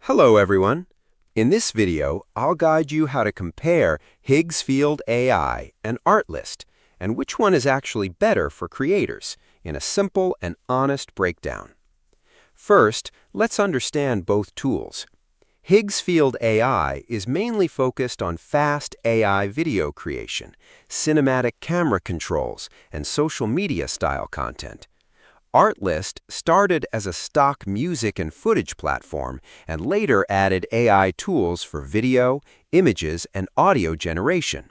Hello everyone. In this video, I'll guide you how to compare Higgsfield AI and Artlist and which one is actually better for creators in a simple and honest breakdown. First, let's understand both tools. Higgsfield AI is mainly focused on fast AI video creation, cinematic camera controls, and social media style content. Artlist started as a stock music and footage platform and later added AI tools for video, images, and audio generation.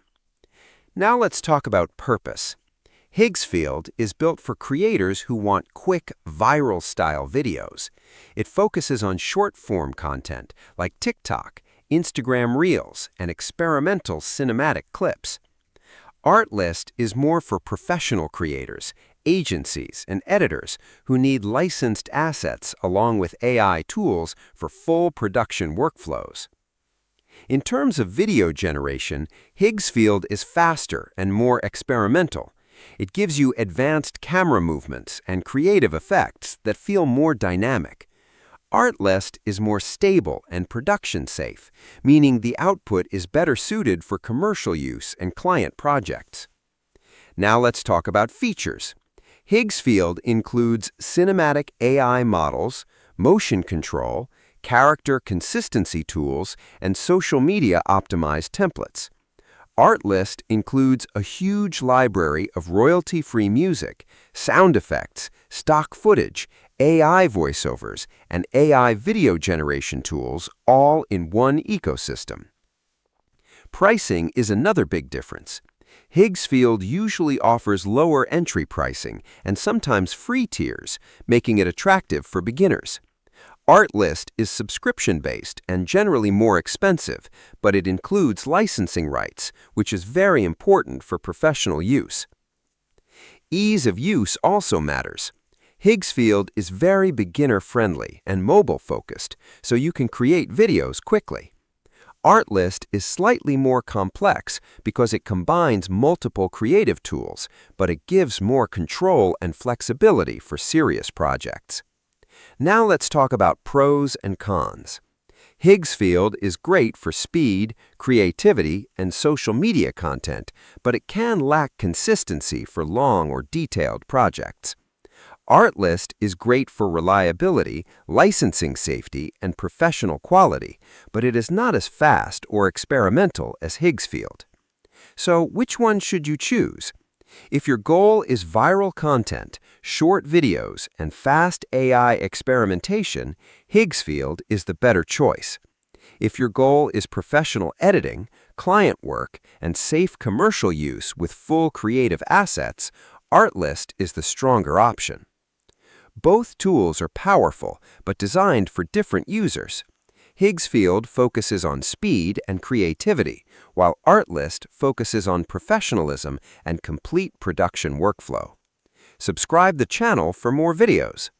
Now let's talk about purpose. Higgsfield is built for creators who want quick, viral-style videos. It focuses on short-form content like TikTok, Instagram Reels, and experimental cinematic clips. Artlist is more for professional creators, agencies, and editors who need licensed assets along with AI tools for full production workflows. In terms of video generation, Higgsfield is faster and more experimental. It gives you advanced camera movements and creative effects that feel more dynamic. Artlist is more stable and production safe, meaning the output is better suited for commercial use and client projects. Now let's talk about features. Higgsfield includes cinematic AI models, motion control, character consistency tools, and social media optimized templates. Artlist includes a huge library of royalty-free music, sound effects, stock footage, AI voiceovers, and AI video generation tools all in one ecosystem. Pricing is another big difference. Higgsfield usually offers lower entry pricing and sometimes free tiers, making it attractive for beginners. Artlist is subscription-based and generally more expensive, but it includes licensing rights, which is very important for professional use. Ease of use also matters. Higgsfield is very beginner-friendly and mobile-focused, so you can create videos quickly. Artlist is slightly more complex because it combines multiple creative tools, but it gives more control and flexibility for serious projects. Now let's talk about pros and cons. Higgsfield is great for speed, creativity, and social media content, but it can lack consistency for long or detailed projects. Artlist is great for reliability, licensing safety, and professional quality, but it is not as fast or experimental as Higgsfield. So which one should you choose? If your goal is viral content, short videos, and fast AI experimentation, Higgsfield is the better choice. If your goal is professional editing, client work, and safe commercial use with full creative assets, Artlist is the stronger option. Both tools are powerful, but designed for different users. Higgsfield focuses on speed and creativity, while Artlist focuses on professionalism and complete production workflow. Subscribe the channel for more videos.